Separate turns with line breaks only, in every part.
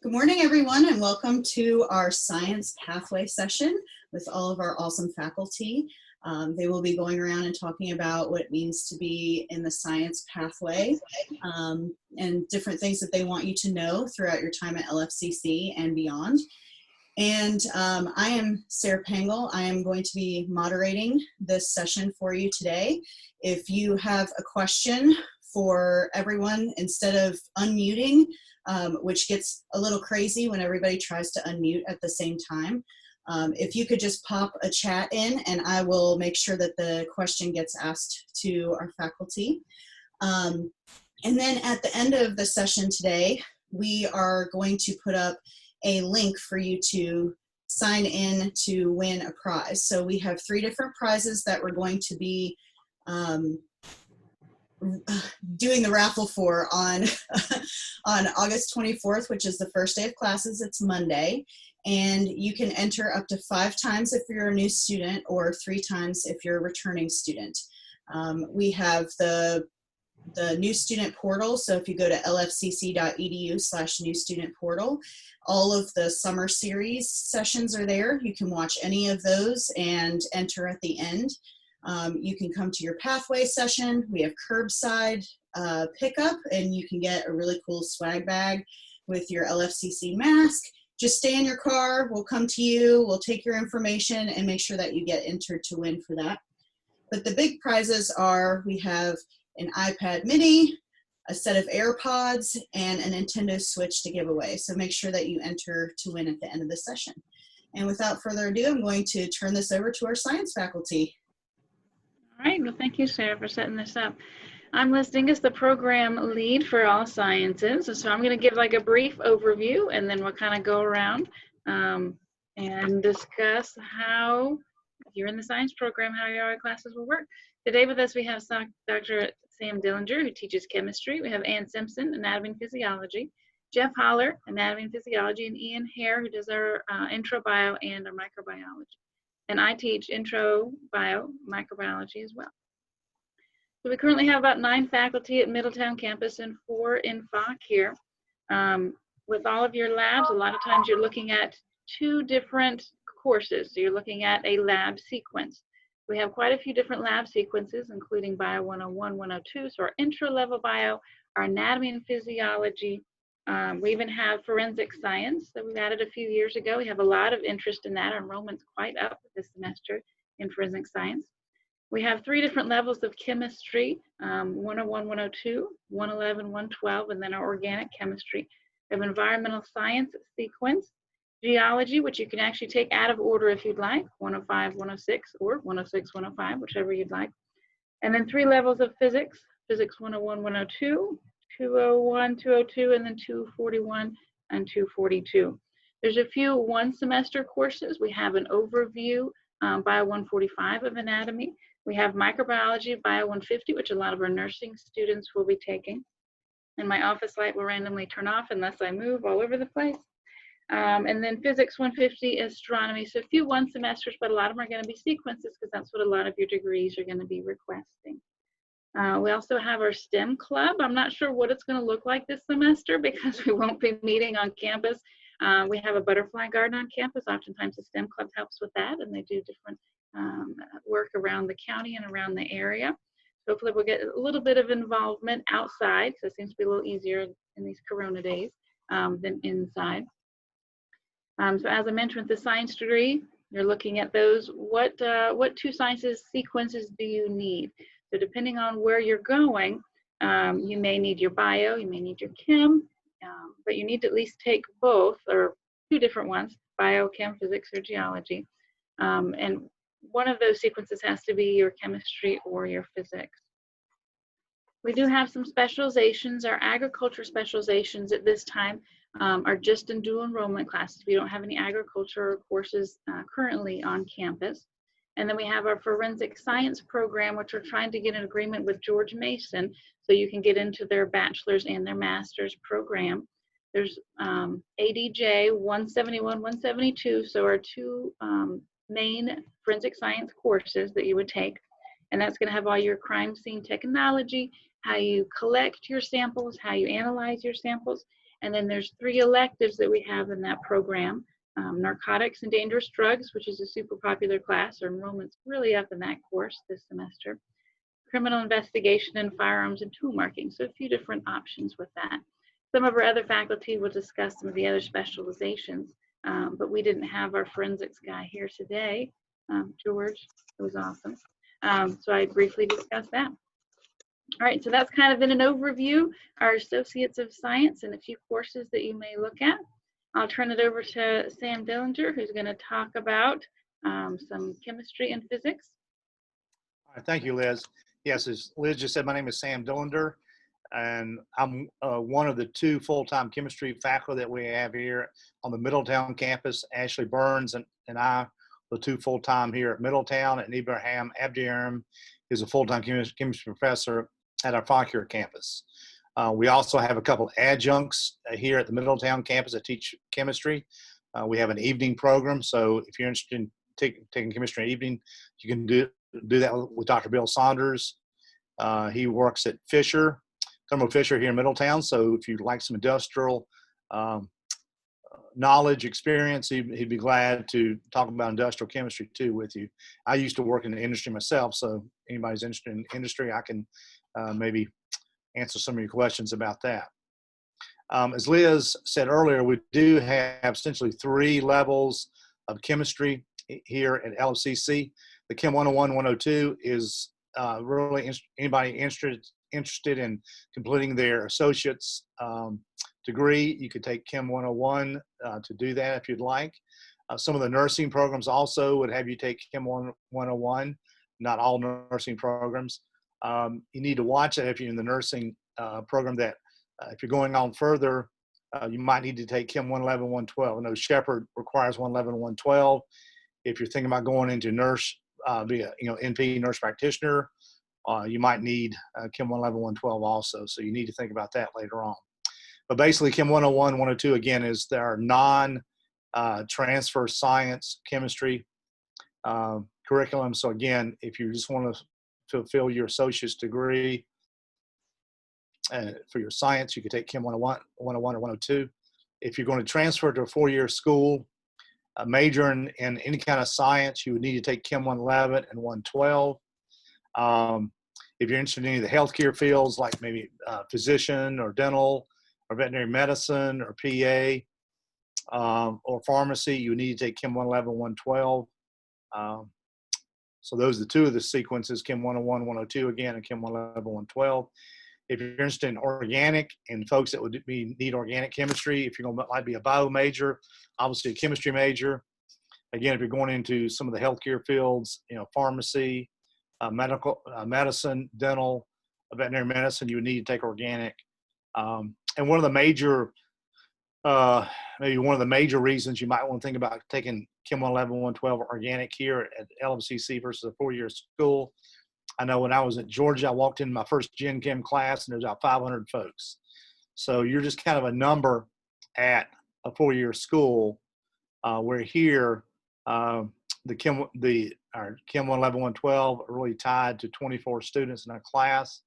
Good morning, everyone, and welcome to our science pathway session with all of our awesome faculty. They will be going around and talking about what it means to be in the science pathway and different things that they want you to know throughout your time at LFCC and beyond. And I am Sarah Pangel. I am going to be moderating this session for you today. If you have a question for everyone, instead of unmuting, which gets a little crazy when everybody tries to unmute at the same time, if you could just pop a chat in and I will make sure that the question gets asked to our faculty. And then at the end of the session today, we are going to put up a link for you to sign in to win a prize. So we have 3 different prizes that we're going to be doing the raffle for on on August 24th, which is the first day of classes. It's Monday, and you can enter up to 5 times if you're a new student or 3 times if you're a returning student. We have the new student portal. So if you go to lfcc.edu/new student portal, all of the summer series sessions are there. You can watch any of those and enter at the end. You can come to your pathway session. We have curbside pickup, and you can get a really cool swag bag with your LFCC mask. Just stay in your car. We'll come to you. We'll take your information and make sure that you get entered to win for that. But the big prizes are, we have an iPad mini, a set of AirPods, and a Nintendo Switch to give away. So make sure that you enter to win at the end of the session. And without further ado, I'm going to turn this over to our science faculty.
All right, well, thank you, Sarah, for setting this up. I'm Liz Dingus, the program lead for all sciences. So I'm going to give like a brief overview, and then we'll kind of go around and discuss how, if you're in the science program, how your classes will work. Today with us, we have Dr. Sam Dillinger, who teaches chemistry. We have Ann Simpson, anatomy and physiology. Jeff Holler, anatomy and physiology, and Ian Hare, who does our intro bio and our microbiology. And I teach intro bio microbiology as well. So we currently have about 9 faculty at Middletown campus and 4 in Fock here. With all of your labs, a lot of times you're looking at 2 different courses. So you're looking at a lab sequence. We have quite a few different lab sequences, including Bio 101, 102, so our intro level bio, our anatomy and physiology. We even have forensic science that we've added a few years ago. We have a lot of interest in that. Our enrollment's quite up this semester in forensic science. We have 3 different levels of chemistry, 101, 102, 111, 112, and then our organic chemistry. We have environmental science sequence, geology, which you can actually take out of order if you'd like, 105, 106, or 106, 105, whichever you'd like. And then 3 levels of physics, physics 101, 102, 201, 202, and then 241 and 242. There's a few 1 semester courses. We have an overview, Bio 145 of anatomy. We have microbiology, Bio 150, which a lot of our nursing students will be taking. And my office light will randomly turn off unless I move all over the place. And then physics 150, astronomy. So a few 1 semesters, but a lot of them are going to be sequences because that's what a lot of your degrees are going to be requesting. We also have our STEM club. I'm not sure what it's going to look like this semester because we won't be meeting on campus. We have a butterfly garden on campus. Oftentimes the STEM club helps with that, and they do different work around the county and around the area. So hopefully we'll get a little bit of involvement outside, because it seems to be a little easier in these corona days than inside. So as I mentioned, with the science degree, you're looking at those, what 2 sciences sequences do you need? So depending on where you're going, you may need your bio, you may need your chem, but you need to at least take both, or 2 different ones, bio, chem, physics, or geology. And one of those sequences has to be your chemistry or your physics. We do have some specializations. Our agriculture specializations at this time are just in dual enrollment classes. We don't have any agriculture courses currently on campus. And then we have our forensic science program, which we're trying to get an agreement with George Mason so you can get into their bachelor's and their master's program. There's ADJ 171, 172, so our 2 main forensic science courses that you would take. And that's going to have all your crime scene technology, how you collect your samples, how you analyze your samples, And then there's 3 electives that we have in that program. Narcotics and dangerous drugs, which is a super popular class. Our enrollment's really up in that course this semester. Criminal investigation and firearms and tool marking. So a few different options with that. Some of our other faculty will discuss some of the other specializations, but we didn't have our forensics guy here today. George, it was awesome. So I briefly discussed that. All right, so that's kind of in an overview, our Associates of Science and a few courses that you may look at. I'll turn it over to Sam Dillinger, who's going to talk about some chemistry and physics.
All right, thank you, Liz. Yes, as Liz just said, my name is Sam Dillinger, and I'm one of the 2 full-time chemistry faculty that we have here on the Middletown campus. Ashley Burns and I, the 2 full-time here at Middletown, and Ibrahim Abdiaram is a full-time chemistry professor at our Fauquier campus. We also have a couple of adjuncts here at the Middletown campus that teach chemistry. We have an evening program, so if you're interested in taking chemistry in the evening, you can do that with Dr. Bill Saunders. He works at Thermo Fisher here in Middletown, so if you'd like some industrial knowledge, experience, he'd be glad to talk about industrial chemistry too with you. I used to work in the industry myself, so anybody's interested in industry, I can maybe answer some of your questions about that. As Liz said earlier, we do have essentially 3 levels of chemistry here at LFCC. The Chem 101, 102 is really anybody interested in completing their associate's degree. You could take Chem 101 to do that if you'd like. Some of the nursing programs also would have you take Chem 101, not all nursing programs. You need to watch that if you're in the nursing program, that if you're going on further, you might need to take Chem 111, 112. I know Shepherd requires 111, 112. If you're thinking about going into nurse, be a NP, nurse practitioner, you might need Chem 111, 112 also. So you need to think about that later on. But basically, Chem 101, 102, again, is their non-transfer science chemistry curriculum. So again, if you just want to fulfill your associate's degree for your science, you could take Chem 101, 101 or 102. If you're going to transfer to a 4-year school, major in any kind of science, you would need to take Chem 111 and 112. If you're interested in any of the healthcare fields, like maybe physician or dental or veterinary medicine or PA or pharmacy, you need to take Chem 111, 112. So those are the 2 of the sequences, Chem 101, 102 again, and Chem 111, 112. If you're interested in organic and folks that would need organic chemistry, if you're going to might be a bio major, obviously a chemistry major. Again, if you're going into some of the healthcare fields, pharmacy, medical, medicine, dental, veterinary medicine, you would need to take organic. And one of the major, maybe one of the major reasons you might want to think about taking Chem 111, 112 organic here at LMCC versus a 4-year school. I know when I was at Georgia, I walked into my first Gen Chem class and there's about 500 folks. So you're just kind of a number at a 4-year school. Where here, our Chem 111, 112 are really tied to 24 students in our class.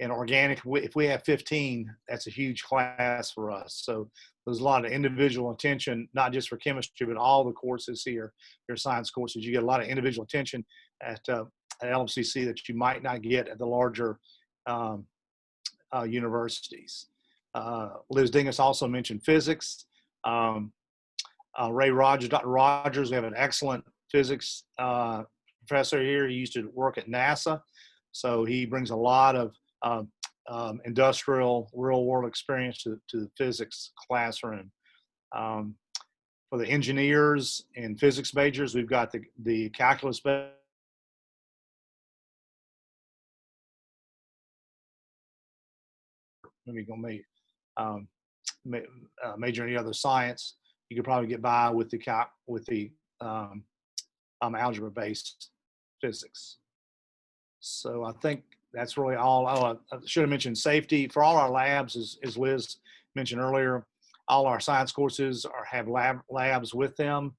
And organic, if we have 15, that's a huge class for us. So there's a lot of individual attention, not just for chemistry, but all the courses here, your science courses. You get a lot of individual attention at LMCC that you might not get at the larger universities. Liz Dingus also mentioned physics. Ray Rogers, Dr. Rogers, we have an excellent physics professor here. He used to work at NASA. So he brings a lot of industrial real world experience to the physics classroom. For the engineers and physics majors, we've got the calculus major in any other science. You could probably get by with the algebra-based physics. So I think that's really all. I should have mentioned safety for all our labs, as Liz mentioned earlier. All our science courses have labs with them.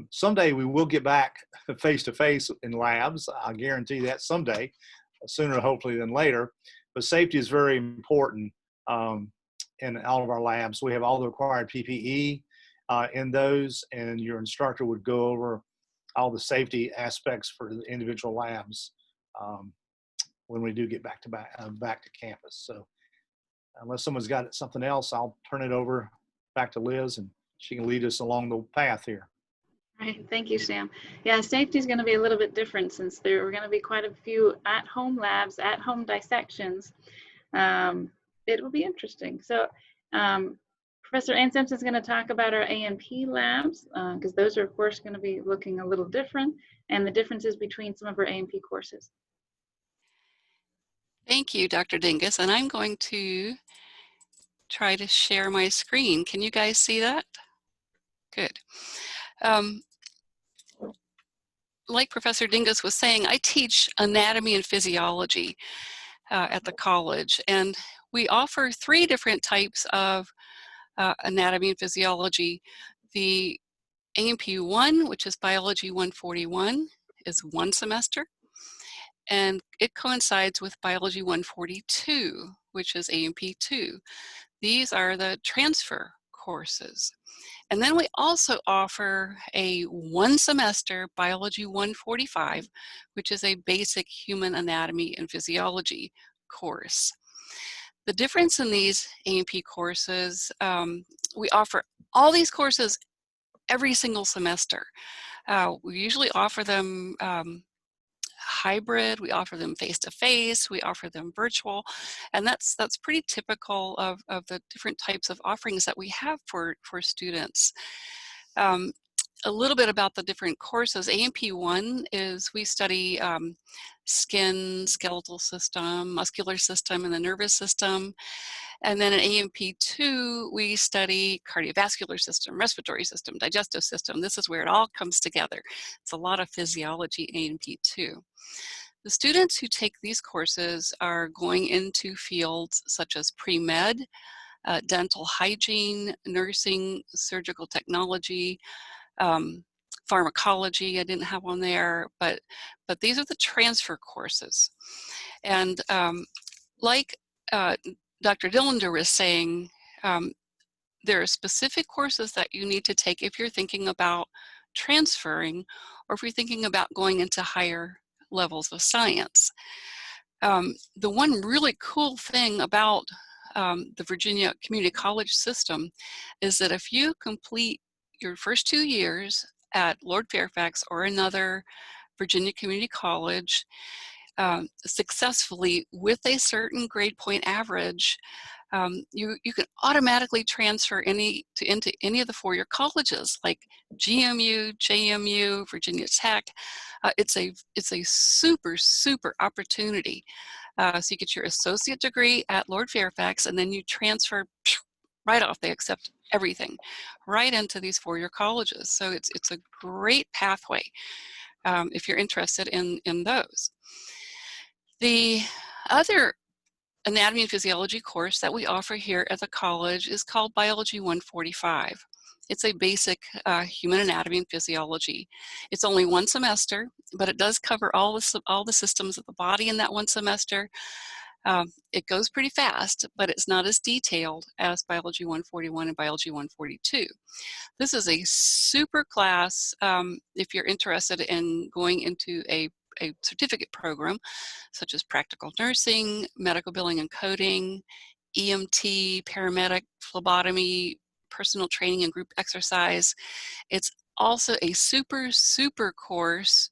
Someday we will get back face-to-face in labs. I guarantee that someday, sooner hopefully than later. But safety is very important. in all of our labs. We have all the required PPE in those, and your instructor would go over all the safety aspects for the individual labs when we do get back to campus. So unless someone's got something else, I'll turn it over back to Liz, and she can lead us along the path here.
Right, thank you, Sam. Yeah, safety is going to be a little bit different since there are going to be quite a few at-home labs, at-home dissections. It will be interesting. So Professor Ann Simpson is going to talk about our A&P labs because those are, of course, going to be looking a little different, and the differences between some of our A&P courses.
Thank you, Dr. Dingus, and I'm going to try to share my screen. Can you guys see that? Good. Like Professor Dingus was saying, I teach anatomy and physiology at the college, and we offer 3 different types of anatomy and physiology. The A&P 1, which is Biology 141, is 1 semester, and it coincides with Biology 142, which is A&P 2. These are the transfer courses. And then we also offer a 1 semester Biology 145, which is a basic human anatomy and physiology course. The difference in these A&P courses, we offer all these courses every single semester. We usually offer them hybrid, we offer them face-to-face, we offer them virtual, and that's pretty typical of the different types of offerings that we have for students. A little bit about the different courses. A&P 1 is we study skin, skeletal system, muscular system, and the nervous system. And then in A&P 2, we study cardiovascular system, respiratory system, digestive system. This is where it all comes together. It's a lot of physiology in A&P 2. The students who take these courses are going into fields such as pre-med, dental hygiene, nursing, surgical technology, pharmacology. I didn't have one there, but these are the transfer courses. And like Dr. Dillender was saying, there are specific courses that you need to take if you're thinking about transferring or if you're thinking about going into higher levels of science. The one really cool thing about the Virginia Community College system is that if you complete your first 2 years at Lord Fairfax or another Virginia Community College successfully with a certain grade point average, you can automatically transfer into any of the 4-year colleges like GMU, JMU, Virginia Tech. It's a super opportunity. So you get your associate degree at Lord Fairfax, and then you transfer right off. They accept everything right into these 4-year colleges. So it's a great pathway if you're interested in those. The other anatomy and physiology course that we offer here at the college is called Biology 145. It's a basic human anatomy and physiology. It's only 1 semester, but it does cover all the systems of the body in that 1 semester. It goes pretty fast, but it's not as detailed as Biology 141 and Biology 142. This is a super class if you're interested in going into a certificate program, such as practical nursing, medical billing and coding, EMT, paramedic, phlebotomy, personal training and group exercise. It's also a super course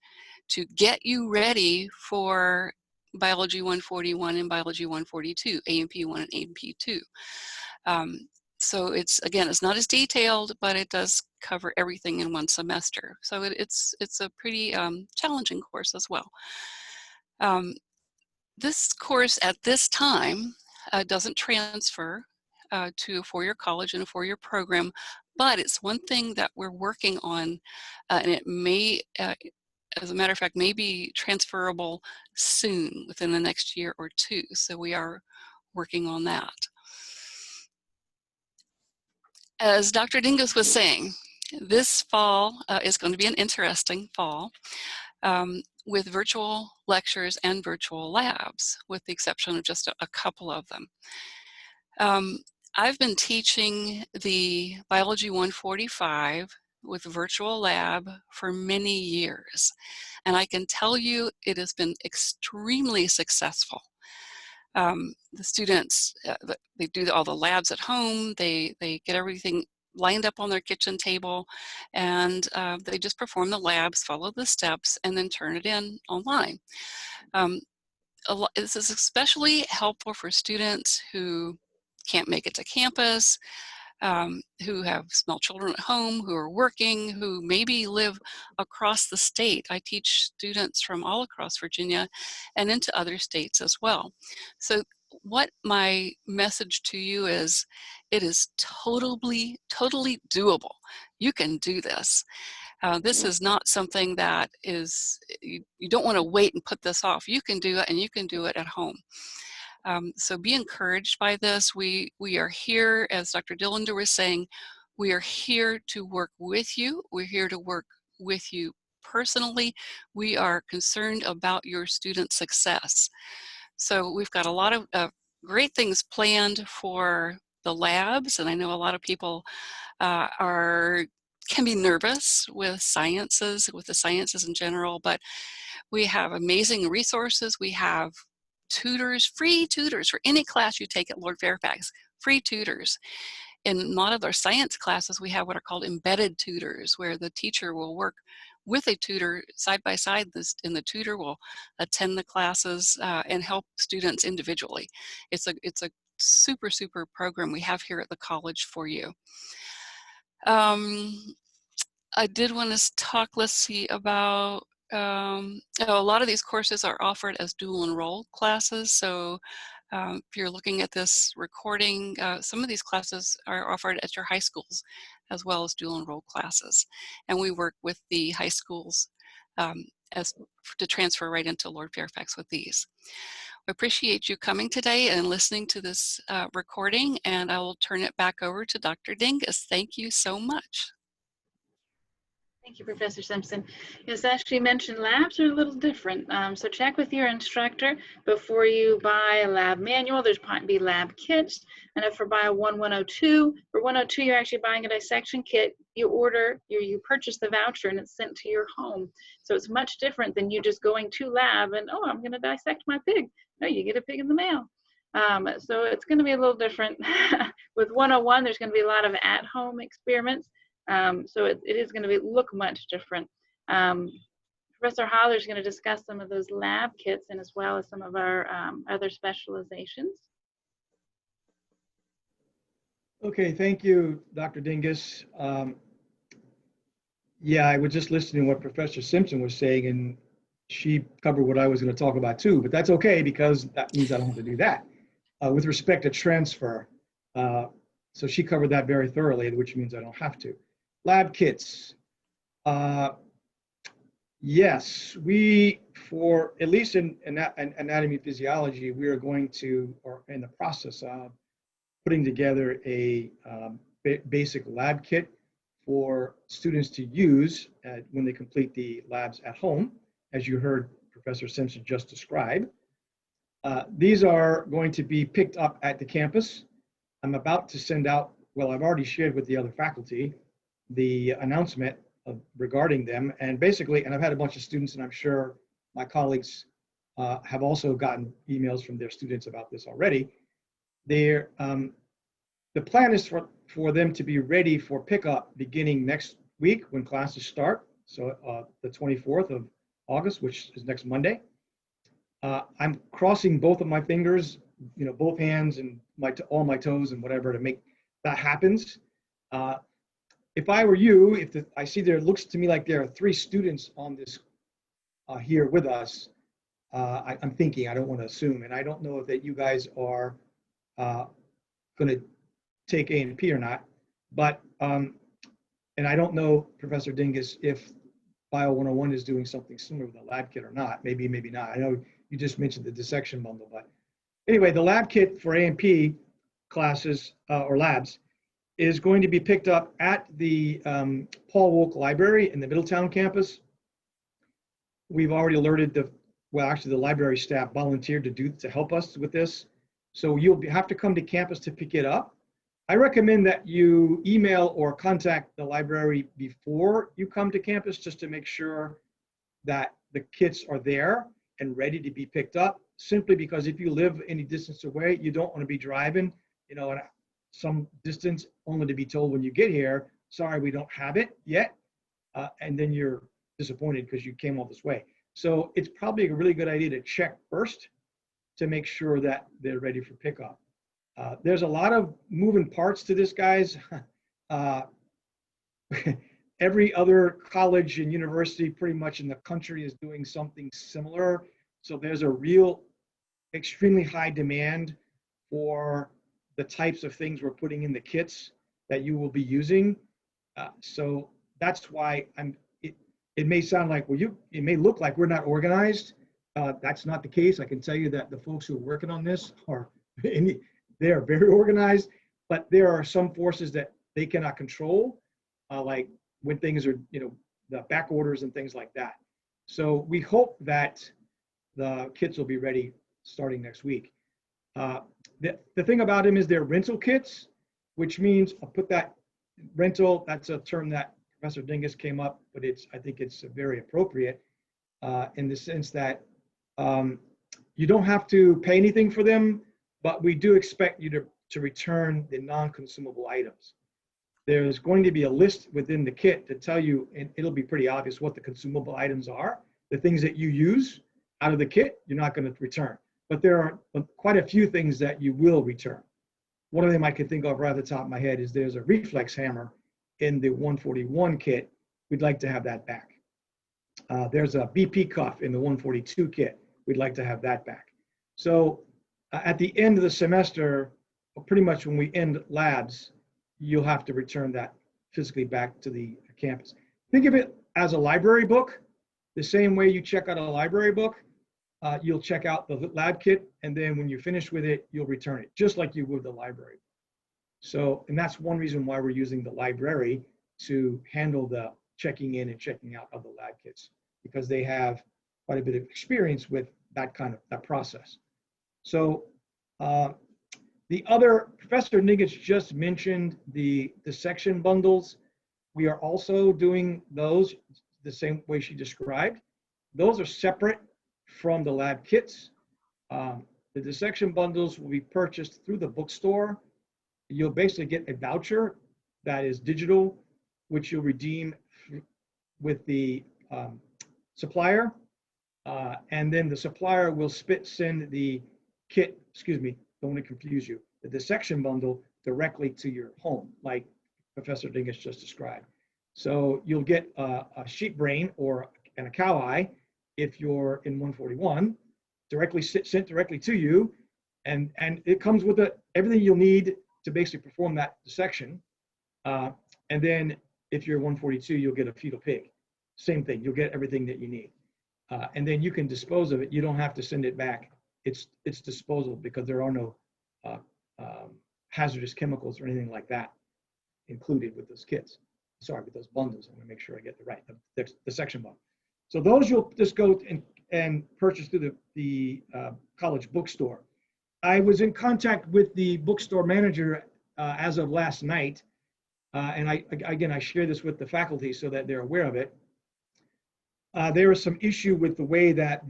to get you ready for Biology 141 and Biology 142, A&P 1 and A&P 2. So it's not as detailed, but it does cover everything in 1 semester. So it's a pretty challenging course as well. This course at this time doesn't transfer to a 4-year college and a 4-year program, but it's one thing that we're working on, and it may, as a matter of fact, may be transferable soon within the next year or 2. So we are working on that. As Dr. Dingus was saying, this fall is going to be an interesting fall with virtual lectures and virtual labs, with the exception of just a couple of them. I've been teaching the Biology 145 with virtual lab for many years, and I can tell you it has been extremely successful. The students, they do all the labs at home, they get everything lined up on their kitchen table, and they just perform the labs, follow the steps, and then turn it in online. This is especially helpful for students who can't make it to campus, who have small children at home, who are working, who maybe live across the state. I teach students from all across Virginia and into other states as well. So what my message to you is, it is totally doable. You can do this. This is not something that is, you don't want to wait and put this off. You can do it, and you can do it at home. So be encouraged by this. We are here, as Dr. Dillander was saying, we are here to work with you. We're here to work with you personally. We are concerned about your student success. So we've got a lot of great things planned for the labs, and I know a lot of people can be nervous with the sciences in general, but we have amazing resources. We have tutors, free tutors for any class you take at Lord Fairfax, free tutors. In a lot of our science classes, we have what are called embedded tutors, where the teacher will work with a tutor side by side, and the tutor will attend the classes and help students individually. It's a super program we have here at the college for you. I did want to talk, let's see, about, a lot of these courses are offered as dual enroll classes. So if you're looking at this recording, some of these classes are offered at your high schools as well as dual enroll classes. And we work with the high schools to transfer right into Lord Fairfax with these. I appreciate you coming today and listening to this recording, and I will turn it back over to Dr. Dingus. Thank you so much.
Thank you, Professor Simpson. As Ashley mentioned, labs are a little different. So check with your instructor before you buy a lab manual. There's be lab kits. And if you buy a 102, for 102, you're actually buying a dissection kit. You purchase the voucher and it's sent to your home. So it's much different than you just going to lab and, oh, I'm going to dissect my pig. No, you get a pig in the mail. So it's going to be a little different. With 101, there's going to be a lot of at-home experiments. So it is going to look much different. Professor Holler is going to discuss some of those lab kits and as well as some of our other specializations.
Okay, thank you, Dr. Dingus. Yeah, I was just listening to what Professor Simpson was saying, and she covered what I was going to talk about too, but that's okay because that means I don't have to do that. With respect to transfer, so she covered that very thoroughly, which means I don't have to. Lab kits. Yes, for at least in anatomy physiology, we are going to, or in the process of putting together a basic lab kit for students to use when they complete the labs at home, as you heard Professor Simpson just describe. These are going to be picked up at the campus. I'm about to send out, well, I've already shared with the other faculty the announcement regarding them, and basically, and I've had a bunch of students, and I'm sure my colleagues have also gotten emails from their students about this already. The plan is for them to be ready for pickup beginning next week when classes start, so the 24th of August, which is next Monday. I'm crossing both of my fingers, both hands and all my toes and whatever to make that happens. If I were you, I see it looks to me like there are 3 students on this here with us. I'm thinking, I don't want to assume, and I don't know if that you guys are going to take A&P or not, but, and I don't know, Professor Dingus, if Bio 101 is doing something similar with a lab kit or not, maybe not. I know you just mentioned the dissection bundle, but anyway, the lab kit for A&P classes or labs is going to be picked up at the Paul Wolk Library in the Middletown campus. We've already alerted the library staff volunteered to help us with this. So you'll have to come to campus to pick it up. I recommend that you email or contact the library before you come to campus, just to make sure that the kits are there and ready to be picked up, simply because if you live any distance away, you don't want to be driving, some distance only to be told when you get here, sorry, we don't have it yet. And then you're disappointed because you came all this way. So it's probably a really good idea to check first to make sure that they're ready for pickup. There's a lot of moving parts to this, guys. Every other college and university pretty much in the country is doing something similar. So there's a real extremely high demand for the types of things we're putting in the kits that you will be using. So that's why it may sound like, well, it may look like we're not organized. That's not the case. I can tell you that the folks who are working on this they are very organized, but there are some forces that they cannot control, like when things are, the back orders and things like that. So we hope that the kits will be ready starting next week. The thing about them is they're rental kits, which means I'll put that rental, that's a term that Professor Dingus came up, but I think it's very appropriate in the sense that you don't have to pay anything for them, but we do expect you to return the non-consumable items. There's going to be a list within the kit to tell you, and it'll be pretty obvious what the consumable items are. The things that you use out of the kit, you're not going to return. But there are quite a few things that you will return. One of them I can think of right off the top of my head is there's a reflex hammer in the 141 kit. We'd like to have that back. There's a BP cuff in the 142 kit. We'd like to have that back. So at the end of the semester, pretty much when we end labs, you'll have to return that physically back to the campus. Think of it as a library book. The same way you check out a library book, you'll check out the lab kit, and then when you're finished with it, you'll return it, just like you would the library. So, and that's one reason why we're using the library to handle the checking in and checking out of the lab kits, because they have quite a bit of experience with that process. So the other, Professor Nigich just mentioned the dissection bundles. We are also doing those the same way she described. Those are separate from the lab kits. The dissection bundles will be purchased through the bookstore. You'll basically get a voucher that is digital, which you'll redeem with the supplier. And then the supplier will send the kit, don't want to confuse you, the dissection bundle directly to your home, like Professor Dingus just described. So you'll get a sheep brain and a cow eye if you're in 141, sent directly to you, and it comes with everything you'll need to basically perform that dissection. And then if you're 142, you'll get a fetal pig. Same thing, you'll get everything that you need. And then you can dispose of it. You don't have to send it back. It's disposable because there are no hazardous chemicals or anything like that included with those kits. Sorry, with those bundles. I want to make sure I get it right, the section bundle. So those you'll just go and purchase through the college bookstore. I was in contact with the bookstore manager as of last night. And I share this with the faculty so that they're aware of it. There was some issue with the way that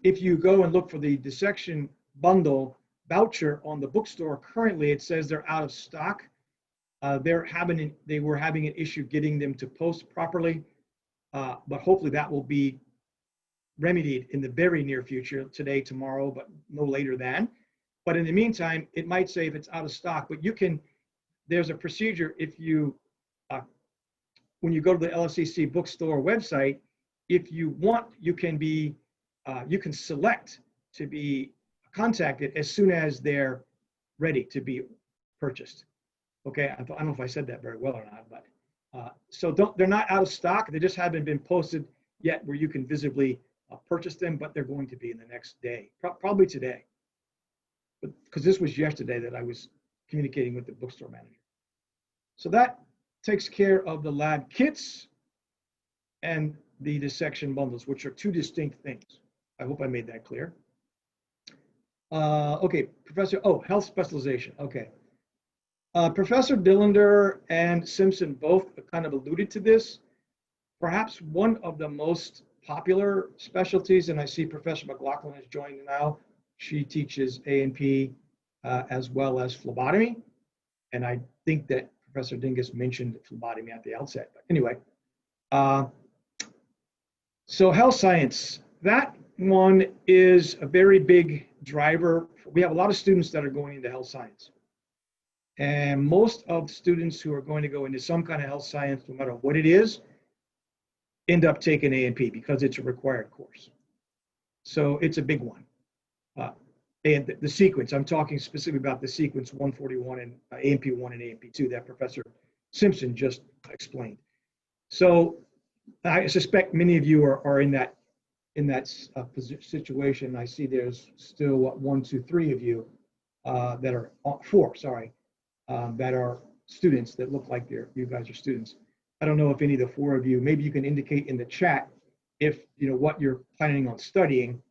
if you go and look for the dissection bundle voucher on the bookstore, currently it says they're out of stock. They were having an issue getting them to post properly, but hopefully that will be remedied in the very near future, today, tomorrow, but no later than. But in the meantime, it might say if it's out of stock, but there's a procedure if you, when you go to the LSCC bookstore website, if you want, you can select to be contacted as soon as they're ready to be purchased. Okay, I don't know if I said that very well or not, but so they're not out of stock. They just haven't been posted yet where you can visibly purchase them, but they're going to be in the next day, probably today. But because this was yesterday that I was communicating with the bookstore manager. So that takes care of the lab kits and the dissection bundles, which are two distinct things. I hope I made that clear. Okay, Professor, oh, health specialization, okay. Professor Dillander and Simpson both kind of alluded to this. Perhaps one of the most popular specialties, and I see Professor McLaughlin has joined now. She teaches A&P as well as phlebotomy. And I think that Professor Dingus mentioned phlebotomy at the outset. But anyway, so health science, that one is a very big driver. We have a lot of students that are going into health science. And most of the students who are going to go into some kind of health science, no matter what it is, end up taking A&P because it's a required course. So it's a big one. And the sequence, I'm talking specifically about the sequence 141 and A&P 1 and A&P 2 that Professor Simpson just explained. So I suspect many of you are in that situation. I see there's still 1, 2, 3 of you that are 4, sorry, that are students that look like you guys are students. I don't know if any of the 4 of you, maybe you can indicate in the chat if you know what you're planning on studying,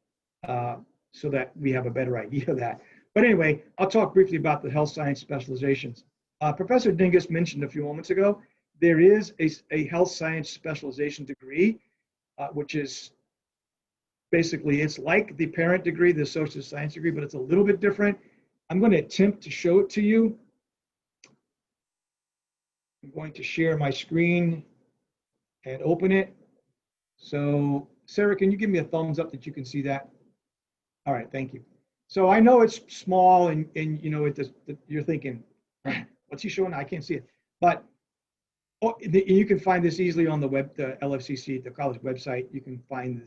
so that we have a better idea of that. But anyway, I'll talk briefly about the health science specializations. Professor Dingus mentioned a few moments ago, there is a health science specialization degree, which is basically, it's like the parent degree, the social science degree, but it's a little bit different. I'm going to attempt to show it to you. I'm going to share my screen and open it. So Sarah, can you give me a thumbs up that you can see that? All right, thank you. So I know it's small and you know, you're thinking, what's he showing? I can't see it. But you can find this easily on the web, the LFCC, the college website. You can find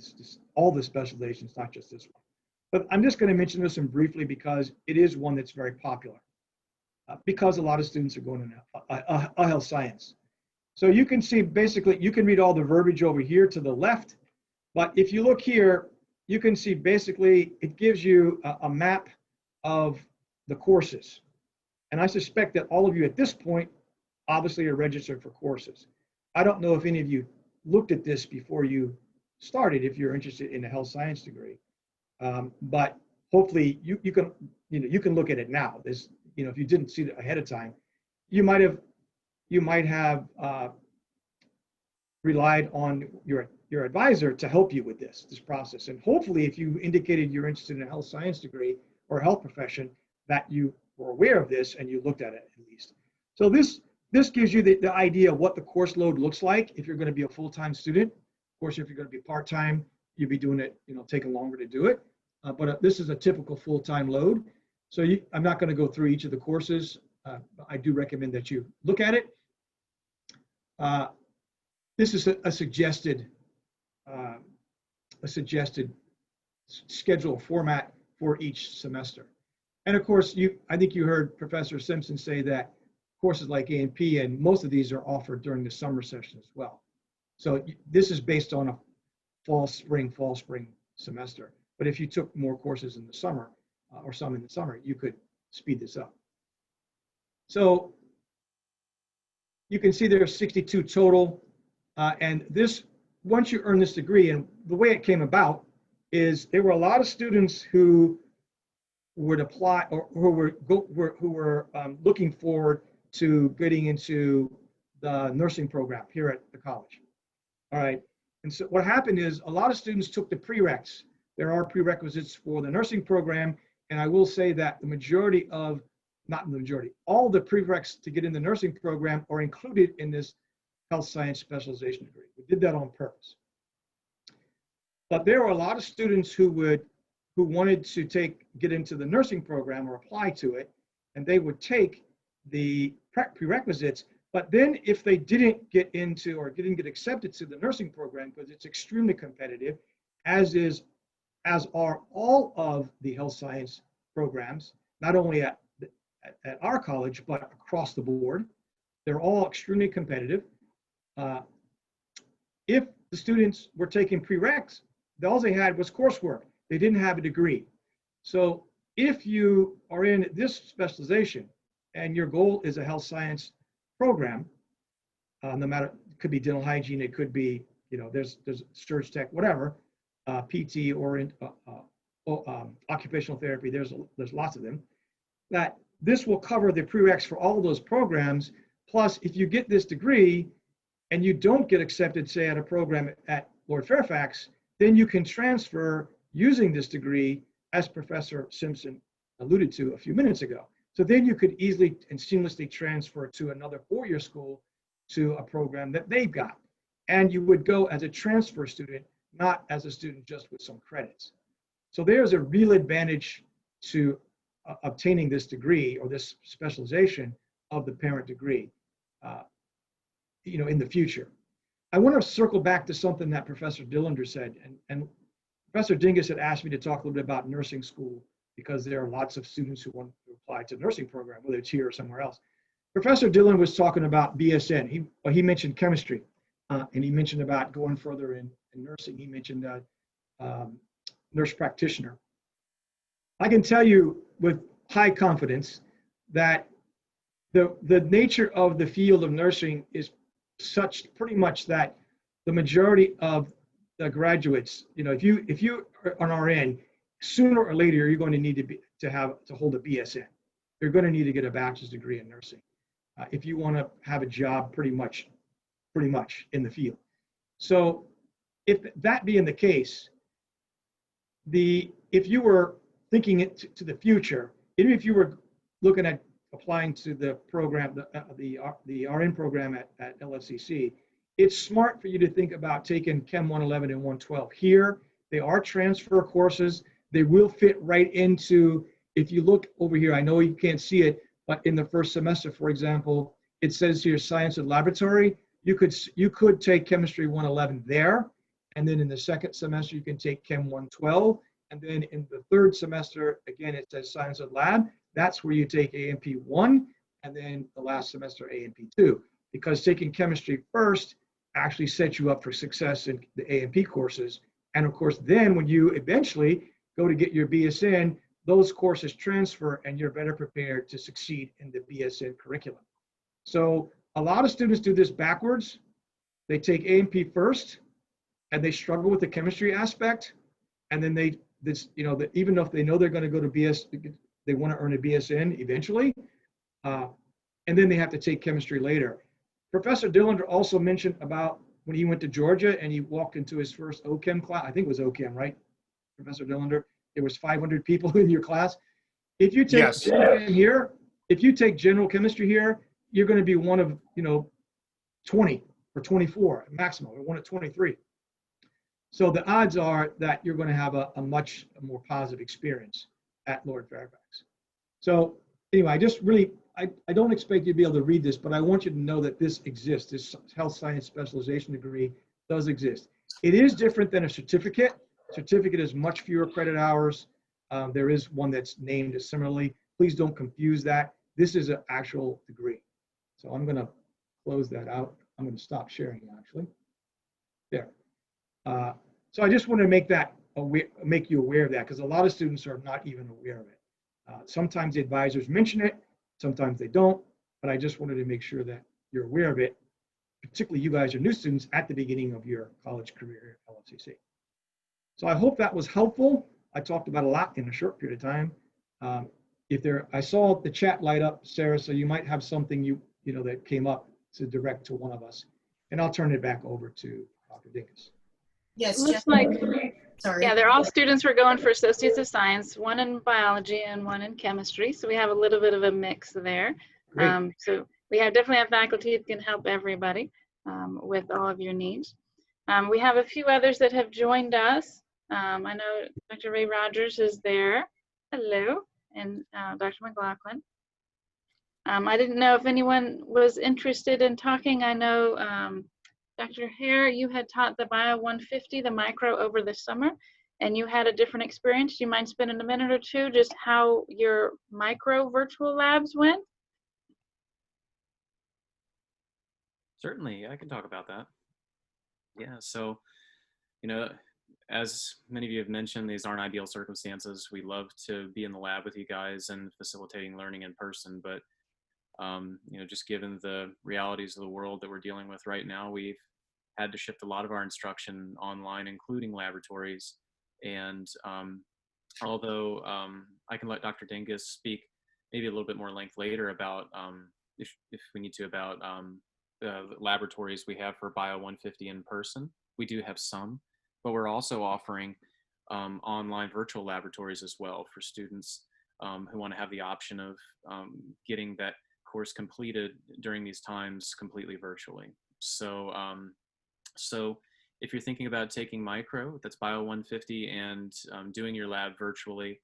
all the specializations, not just this one. But I'm just going to mention this one briefly because it is one that's very popular. Because a lot of students are going into a health science. So you can see basically, you can read all the verbiage over here to the left. But if you look here, you can see basically it gives you a map of the courses. And I suspect that all of you at this point obviously are registered for courses. I don't know if any of you looked at this before you started, if you're interested in a health science degree. But hopefully you can look at it now. This, if you didn't see it ahead of time, you might have relied on your advisor to help you with this process. And hopefully, if you indicated you're interested in a health science degree or a health profession, that you were aware of this and you looked at it at least. So this gives you the idea of what the course load looks like if you're going to be a full-time student. Of course, if you're going to be part-time, you'll be doing it, taking longer to do it. But this is a typical full-time load. So I'm not going to go through each of the courses. I do recommend that you look at it. This is a suggested schedule format for each semester. And of course, I think you heard Professor Simpson say that courses like A&P and most of these are offered during the summer session as well. So this is based on a fall, spring semester. But if you took more courses in the summer or some in the summer, you could speed this up. So you can see there's 62 total. And this, once you earn this degree, and the way it came about is there were a lot of students who would apply or who were looking forward to getting into the nursing program here at the college. All right. And so what happened is a lot of students took the prereqs. There are prerequisites for the nursing program. And I will say that all the prereqs to get in the nursing program are included in this health science specialization degree. We did that on purpose. But there were a lot of students who wanted to get into the nursing program or apply to it, and they would take the prerequisites. But then if they didn't get into or didn't get accepted to the nursing program, because it's extremely competitive, as are all of the health science programs, not only at our college, but across the board, they're all extremely competitive. If the students were taking prereqs, all they had was coursework. They didn't have a degree. So if you are in this specialization and your goal is a health science program, no matter, it could be dental hygiene, it could be, there's surge tech, whatever, PT or occupational therapy, there's lots of them, that this will cover the prereqs for all of those programs. Plus, if you get this degree and you don't get accepted, say, at a program at Lord Fairfax, then you can transfer using this degree, as Professor Simpson alluded to a few minutes ago. So then you could easily and seamlessly transfer to another four-year school to a program that they've got. And you would go as a transfer student, not as a student just with some credits. So there's a real advantage to obtaining this degree or this specialization of the parent degree, in the future. I want to circle back to something that Professor Dillander said, and Professor Dingus had asked me to talk a little bit about nursing school because there are lots of students who want to apply to the nursing program, whether it's here or somewhere else. Professor Dillon was talking about BSN. He mentioned chemistry, and he mentioned about going further in nursing. He mentioned nurse practitioner. I can tell you with high confidence that the nature of the field of nursing is such pretty much that the majority of the graduates, if you are an RN, sooner or later you're going to need to hold a BSN. You're going to need to get a bachelor's degree in nursing if you want to have a job pretty much in the field. So if that being the case, if you were thinking it to the future, even if you were looking at applying to the program, the RN program at LFCC, it's smart for you to think about taking Chem 111 and 112 here. They are transfer courses. They will fit right into, if you look over here, I know you can't see it, but in the first semester, for example, it says here science and laboratory. You could take chemistry 111 there, and then in the second semester you can take Chem 112, and then in the third semester, again, it says science and lab. That's where you take A&P 1, and then the last semester A&P 2, because taking chemistry first actually sets you up for success in the A&P courses. And of course, then when you eventually go to get your BSN, those courses transfer and you're better prepared to succeed in the BSN curriculum. So a lot of students do this backwards. They take A&P first and they struggle with the chemistry aspect. And then even though if they know they're going to go to BS, they want to earn a BSN eventually. And then they have to take chemistry later. Professor Dillander also mentioned about when he went to Georgia and he walked into his first OChem class. I think it was OChem, right, Professor Dillander? There was 500 people in your class. If you take
Yes.
here, if you take general chemistry here, you're going to be one of 20 or 24 maximum, or one of 23. So the odds are that you're going to have a much more positive experience at Lord Fairfax. So anyway, I don't expect you to be able to read this, but I want you to know that this exists. This health science specialization degree does exist. It is different than a certificate. Certificate is much fewer credit hours. There is one that's named as similarly. Please don't confuse that. This is an actual degree. So I'm going to close that out. I'm going to stop sharing actually. There. So I just want to make you aware of that, because a lot of students are not even aware of it. Sometimes the advisors mention it, sometimes they don't, but I just wanted to make sure that you're aware of it, particularly you guys are new students at the beginning of your college career at LFCC. So I hope that was helpful. I talked about a lot in a short period of time. I saw the chat light up, Sarah, so you might have something that came up to direct to one of us, and I'll turn it back over to Dr. Dinkus.
Yes,
Looks
Jeff.
like,
Sorry.
yeah, they're all students who are going for Associates of Science, one in biology and one in chemistry. So we have a little bit of a mix there. So we definitely have faculty that can help everybody with all of your needs. We have a few others that have joined us. I know Dr. Ray Rogers is there. Hello. And Dr. McGlock. I didn't know if anyone was interested in talking. I know Dr. Hare, you had taught the Bio 150, the micro, over the summer, and you had a different experience. Do you mind spending a minute or two just how your micro virtual labs went?
Certainly, I can talk about that. Yeah, so, as many of you have mentioned, these aren't ideal circumstances. We love to be in the lab with you guys and facilitating learning in person, but just given the realities of the world that we're dealing with right now, we've had to shift a lot of our instruction online, including laboratories. And although I can let Dr. Dingus speak maybe a little bit more length later about, if we need to, about the laboratories we have for Bio 150 in person. We do have some, but we're also offering online virtual laboratories as well for students who want to have the option of getting that course completed during these times completely virtually. So, so if you're thinking about taking micro, that's Bio 150, and doing your lab virtually,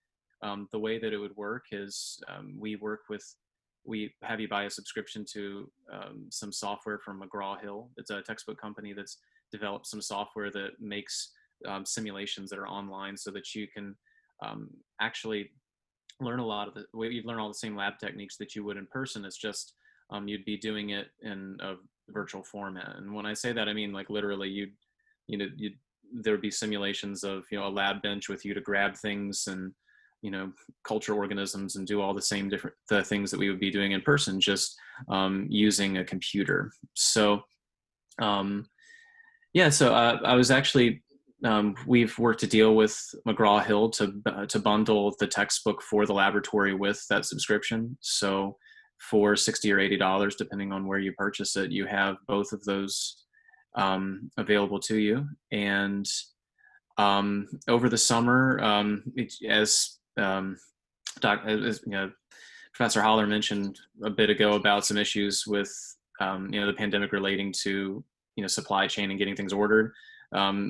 the way that it would work is we have you buy a subscription to some software from McGraw-Hill. It's a textbook company that's developed some software that makes simulations that are online so that you can actually learn a lot of you learn all the same lab techniques that you would in person. It's just you'd be doing it in a virtual format. And when I say that, I mean like literally there would be simulations of a lab bench with you to grab things and culture organisms and do all the same different things that we would be doing in person, just using a computer. So yeah, so I was actually we've worked a deal with McGraw-Hill to bundle the textbook for the laboratory with that subscription. So for $60 or $80, depending on where you purchase it, you have both of those available to you. And over the summer, as Professor Holler mentioned a bit ago about some issues with the pandemic relating to supply chain and getting things ordered.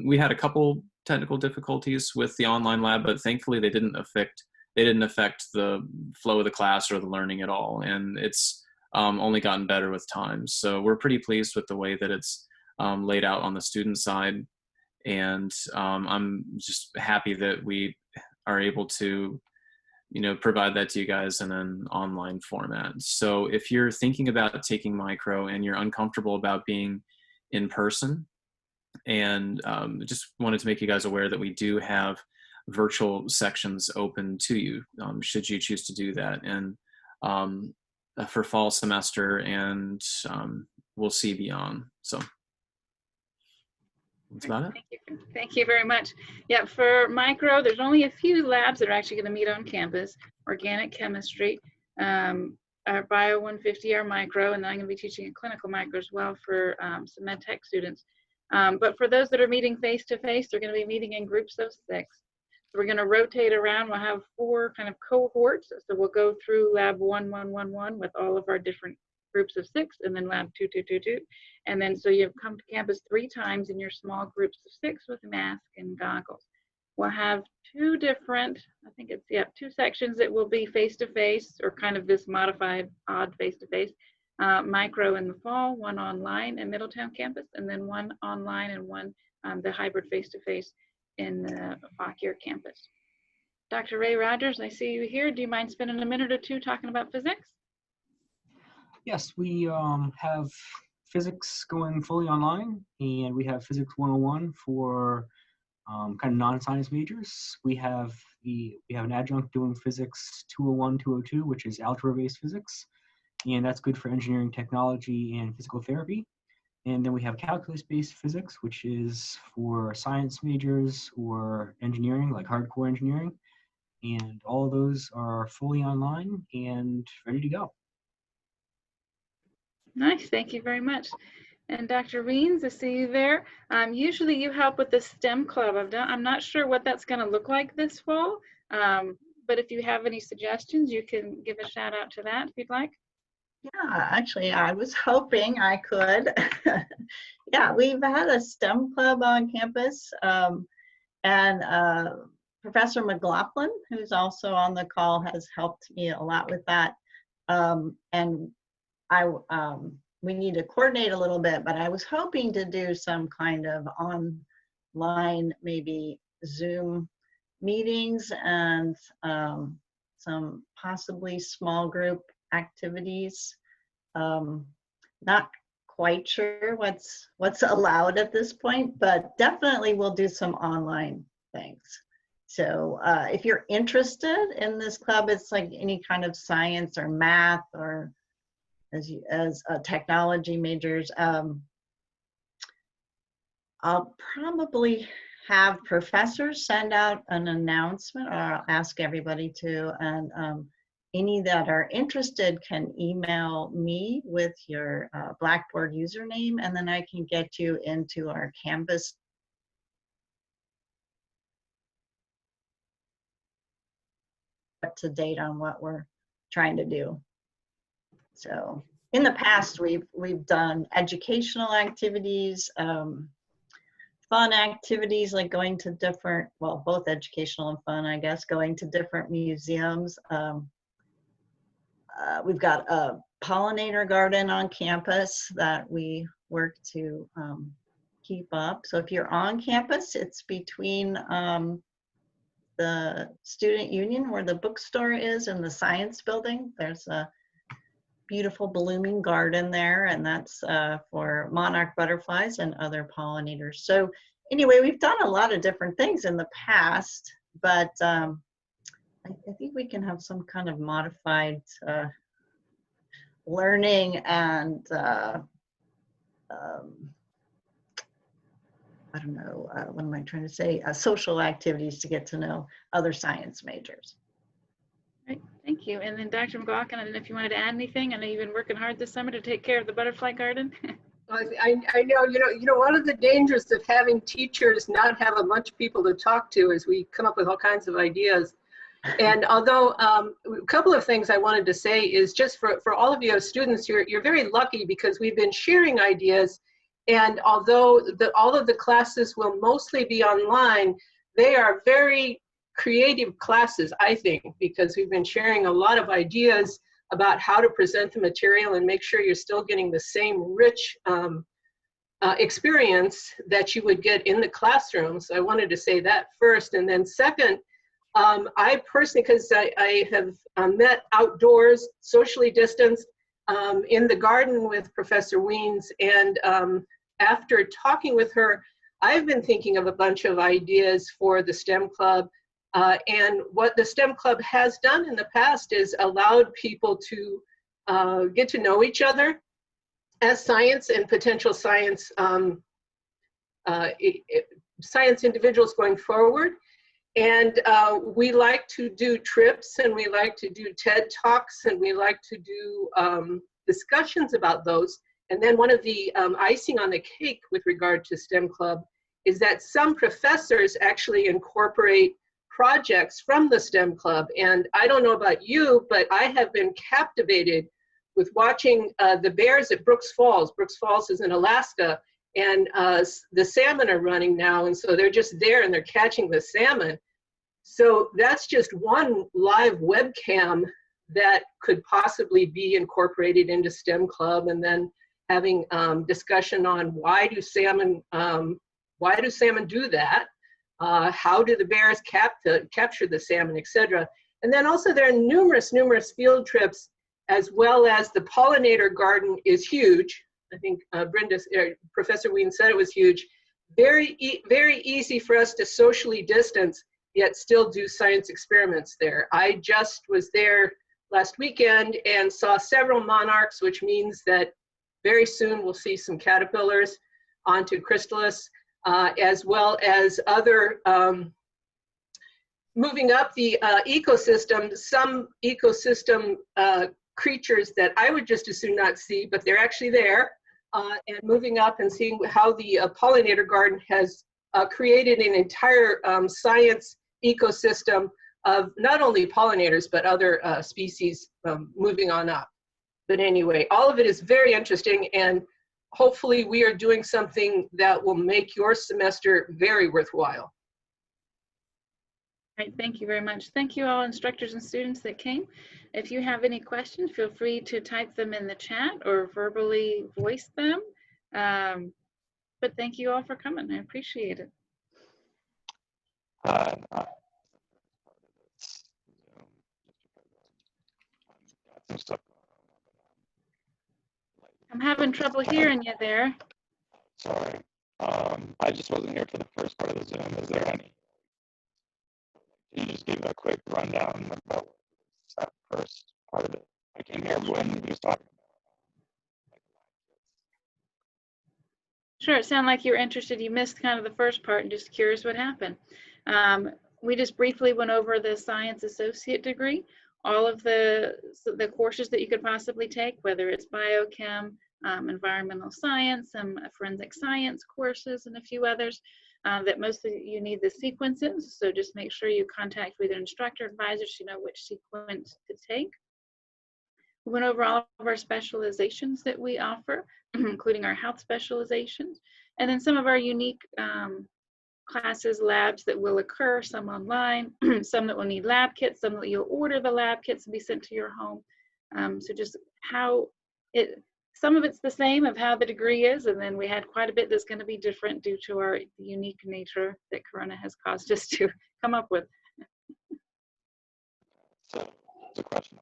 We had a couple technical difficulties with the online lab, but thankfully they didn't affect the flow of the class or the learning at all. And it's only gotten better with time. So we're pretty pleased with the way that it's laid out on the student side. And I'm just happy that we are able to provide that to you guys in an online format. So if you're thinking about taking micro and you're uncomfortable about being in person, and just wanted to make you guys aware that we do have virtual sections open to you should you choose to do that, and for fall semester, and we'll see beyond. So that's about it.
Thank you very much. Yeah, for micro, there's only a few labs that are actually going to meet on campus. Organic chemistry, our Bio 150, our micro, and then I'm going to be teaching a clinical micro as well for some med tech students. But for those that are meeting face-to-face, they're going to be meeting in groups of 6. So we're going to rotate around. We'll have 4 kind of cohorts. So we'll go through lab 1, 1, 1, 1 with all of our different groups of 6, and then lab 2, 2, 2, 2. And then so you've come to campus 3 times in your small groups of 6 with a mask and goggles. We'll have 2 different, I think it's, 2 sections that will be face-to-face, or kind of this modified odd face-to-face. Micro in the fall, 1 online at Middletown campus, and then 1 online and 1 the hybrid face-to-face in the Fauquier campus. Dr. Ray Rogers, I see you here. Do you mind spending a minute or 2 talking about physics?
Yes, we have physics going fully online, and we have physics 101 for kind of non-science majors. We have an adjunct doing physics 201, 202, which is algebra-based physics. And that's good for engineering, technology, and physical therapy. And then we have calculus-based physics, which is for science majors or engineering, like hardcore engineering. And all of those are fully online and ready to go.
Nice, thank you very much. And Dr. Reens, I see you there. Usually you help with the STEM club. I'm not sure what that's going to look like this fall, but if you have any suggestions, you can give a shout out to that if you'd like.
Yeah, actually, I was hoping I could. Yeah, we've had a STEM club on campus, and Professor McGlock, who's also on the call, has helped me a lot with that. And we need to coordinate a little bit, but I was hoping to do some kind of online, maybe Zoom meetings, and some possibly small group activities. Not quite sure what's allowed at this point, but definitely we'll do some online things. So if you're interested in this club, it's like any kind of science or math, or as technology majors. I'll probably have professors send out an announcement, or I'll ask everybody to, and any that are interested can email me with your Blackboard username, and then I can get you into our Canvas up to date on what we're trying to do. So in the past, we've done educational activities, fun activities like going to different, well, both educational and fun, I guess, going to different museums. We've got a pollinator garden on campus that we work to keep up. So if you're on campus, it's between the student union where the bookstore is and the science building. There's a beautiful blooming garden there, and that's for monarch butterflies and other pollinators. So anyway, we've done a lot of different things in the past, but I think we can have some kind of modified learning and I don't know, what am I trying to say? Social activities to get to know other science majors.
Right, thank you. And then Dr. McGlock, I don't know if you wanted to add anything. I know you've been working hard this summer to take care of the butterfly garden.
I know, one of the dangers of having teachers not have a bunch of people to talk to is we come up with all kinds of ideas. And although a couple of things I wanted to say is just for all of you as students, you're very lucky because we've been sharing ideas. And although all of the classes will mostly be online, they are very creative classes, I think, because we've been sharing a lot of ideas about how to present the material and make sure you're still getting the same rich experience that you would get in the classroom. So I wanted to say that first. And then second, I personally, because I have met outdoors, socially distanced, in the garden with Professor Weens, and after talking with her, I've been thinking of a bunch of ideas for the STEM Club. And what the STEM Club has done in the past is allowed people to get to know each other as science and potential science science individuals going forward. And we like to do trips, and we like to do TED Talks, and we like to do discussions about those. And then one of the icing on the cake with regard to STEM Club is that some professors actually incorporate projects from the STEM Club. And I don't know about you, but I have been captivated with watching the bears at Brooks Falls. Brooks Falls is in Alaska, and the salmon are running now, and so they're just there and they're catching the salmon. So that's just one live webcam that could possibly be incorporated into STEM Club, and then having discussion on why do salmon do that? How do the bears capture the salmon, etc. And then also there are numerous field trips, as well as the pollinator garden is huge. I think Professor Ween said it was huge. Very easy for us to socially distance, yet still do science experiments there. I just was there last weekend and saw several monarchs, which means that very soon we'll see some caterpillars onto chrysalis, as well as other moving up the ecosystem, some ecosystem creatures that I would just as soon not see, but they're actually there, and moving up and seeing how the pollinator garden has created an entire science ecosystem of not only pollinators, but other species moving on up. But anyway, all of it is very interesting, and hopefully we are doing something that will make your semester very worthwhile.
All right, thank you very much. Thank you all instructors and students that came. If you have any questions, feel free to type them in the chat or verbally voice them. But thank you all for coming. I appreciate it. I'm having trouble hearing you there.
Sorry. I just wasn't here for the first part of the Zoom. Is there any? Can you just give a quick rundown about that first part of it? I can hear when he was talking about.
Sure, it sounded like you were interested. You missed kind of the first part and just curious what happened. We just briefly went over the science associate degree, all of the courses that you could possibly take, whether it's biochem, environmental science, some forensic science courses, and a few others that mostly you need the sequences. So just make sure you contact with your instructor advisors to know which sequence to take. We went over all of our specializations that we offer, including our health specializations, and then some of our unique classes, labs that will occur, some online, some that will need lab kits, some that you'll order the lab kits and be sent to your home. So just how some of it's the same of how the degree is, and then we had quite a bit that's going to be different due to our unique nature that Corona has caused us to come up with.
So, it's a question.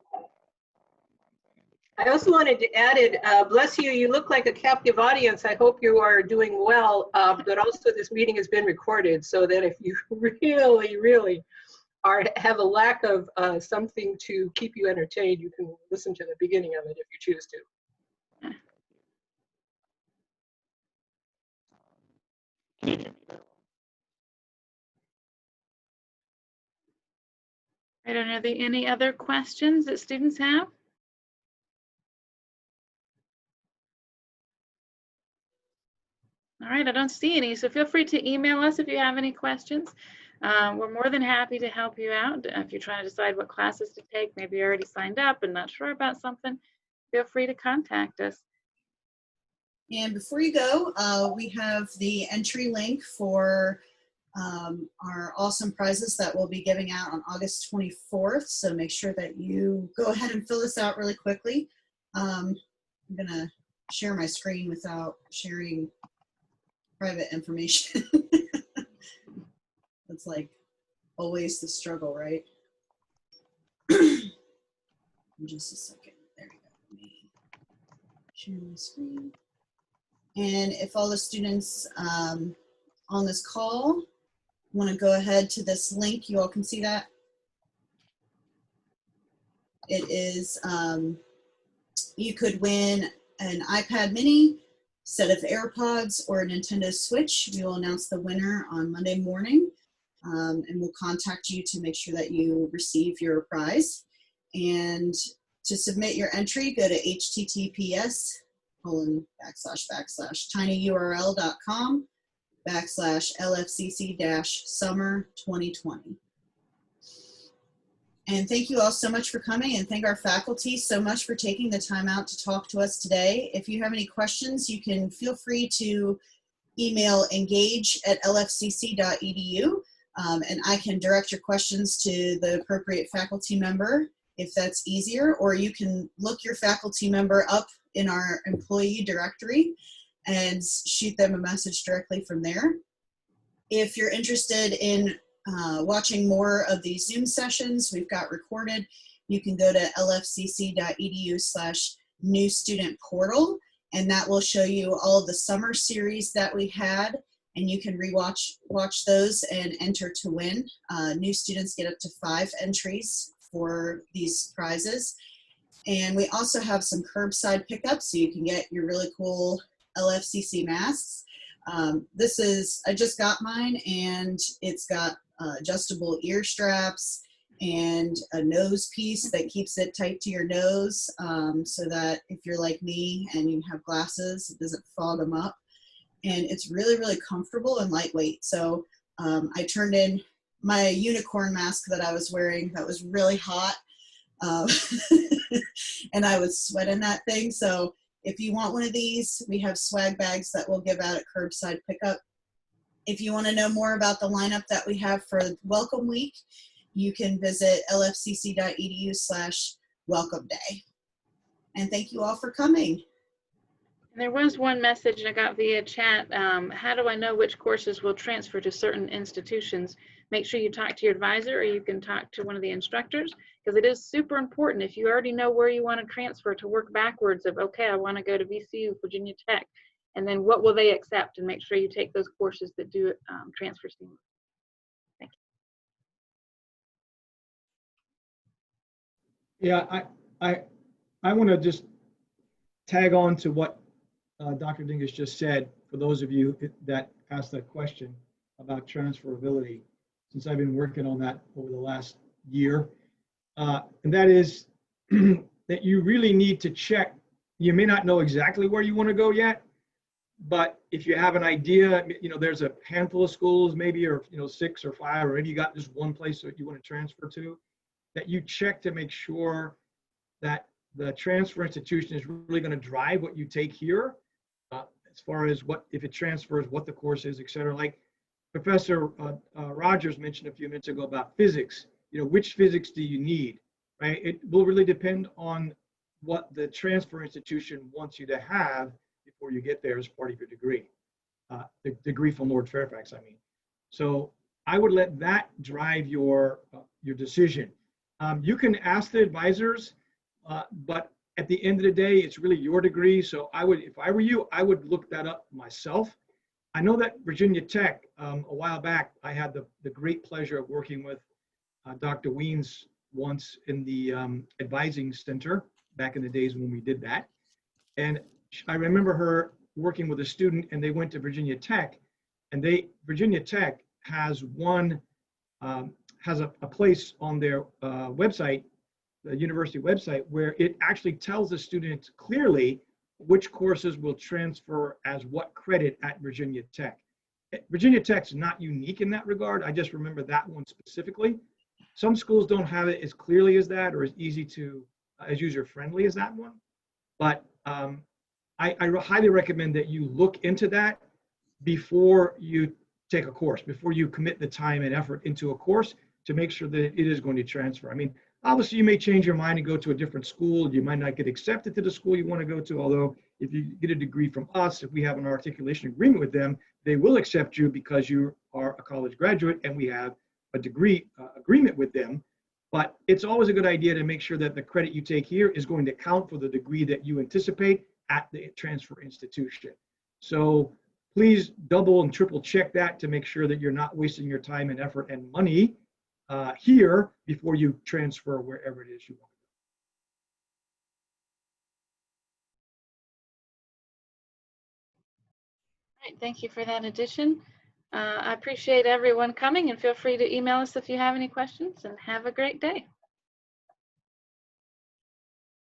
I also wanted to add it, bless you, you look like a captive audience. I hope you are doing well, but also this meeting has been recorded so that if you really have a lack of something to keep you entertained, you can listen to the beginning of it if you choose to.
Can you hear me there?
I don't know, are there any other questions that students have? All right, I don't see any, so feel free to email us if you have any questions. We're more than happy to help you out. If you're trying to decide what classes to take, maybe you're already signed up and not sure about something, feel free to contact us.
And before you go, we have the entry link for our awesome prizes that we'll be giving out on August 24th. So make sure that you go ahead and fill this out really quickly. I'm gonna share my screen without sharing private information. It's like always the struggle, right? Just a second. There we go. Let me share my screen. And if all the students on this call want to go ahead to this link, you all can see that. It is, you could win an iPad mini, set of AirPods, or a Nintendo Switch. We will announce the winner on Monday morning, and we'll contact you to make sure that you receive your prize. And to submit your entry, go to https://tinyurl.com/LFCC-summer2020. And thank you all so much for coming, and thank our faculty so much for taking the time out to talk to us today. If you have any questions, you can feel free to email engage@lfcc.edu, and I can direct your questions to the appropriate faculty member if that's easier, or you can look your faculty member up in our employee directory and shoot them a message directly from there. If you're interested in watching more of these Zoom sessions we've got recorded, you can go to lfcc.edu/new student portal, and that will show you all of the summer series that we had, and you can watch those and enter to win. New students get up to 5 entries for these prizes. And we also have some curbside pickups, so you can get your really cool LFCC masks. This is, I just got mine, and it's got adjustable ear straps and a nose piece that keeps it tight to your nose, so that if you're like me and you have glasses, it doesn't fog them up. And it's really, really comfortable and lightweight. So I turned in my unicorn mask that I was wearing that was really hot, and I was sweating that thing. So if you want one of these, we have swag bags that we'll give out at curbside pickup. If you want to know more about the lineup that we have for Welcome Week, you can visit lfcc.edu/welcome day. And thank you all for coming.
And there was one message I got via chat. How do I know which courses will transfer to certain institutions? Make sure you talk to your advisor, or you can talk to one of the instructors, because it is super important. If you already know where you want to transfer, to work backwards of, okay, I want to go to VCU, Virginia Tech, and then what will they accept, and make sure you take those courses that do transfer seamless. Thank you.
Yeah, I want to just tag on to what Dr. Dingus just said. for those of you that asked that question about transferability, since I've been working on that over the last year. And that is that you really need to check. You may not know exactly where you want to go yet, but if you have an idea, there's a handful of schools maybe, or 6 or 5, or maybe you got just one place that you want to transfer to, that you check to make sure that the transfer institution is really going to drive what you take here, as far as what, if it transfers, what the course is, et cetera. Like Professor Rogers mentioned a few minutes ago about physics. Which physics do you need, right? It will really depend on what the transfer institution wants you to have before you get there as part of your degree, the degree from Lord Fairfax, I mean. So I would let that drive your decision. You can ask the advisors, but at the end of the day, it's really your degree. So I would, if I were you, I would look that up myself. I know that Virginia Tech, a while back, I had the great pleasure of working with Dr. Weens once in the advising center back in the days when we did that. And I remember her working with a student, and they went to Virginia Tech, and Virginia Tech has a place on their website, the university website, where it actually tells the students clearly which courses will transfer as what credit at Virginia Tech. Virginia Tech's not unique in that regard. I just remember that one specifically. Some schools don't have it as clearly as that, or as easy to, as user-friendly as that one. But I highly recommend that you look into that before you take a course, before you commit the time and effort into a course, to make sure that it is going to transfer. I mean, obviously you may change your mind and go to a different school. You might not get accepted to the school you want to go to, although if you get a degree from us, if we have an articulation agreement with them, they will accept you because you are a college graduate and we have a degree agreement with them. But it's always a good idea to make sure that the credit you take here is going to count for the degree that you anticipate at the transfer institution. So please double and triple check that to make sure that you're not wasting your time and effort and money here before you transfer wherever it is you want.
All right, thank you for that addition. I appreciate everyone coming, and feel free to email us if you have any questions, and have a great day.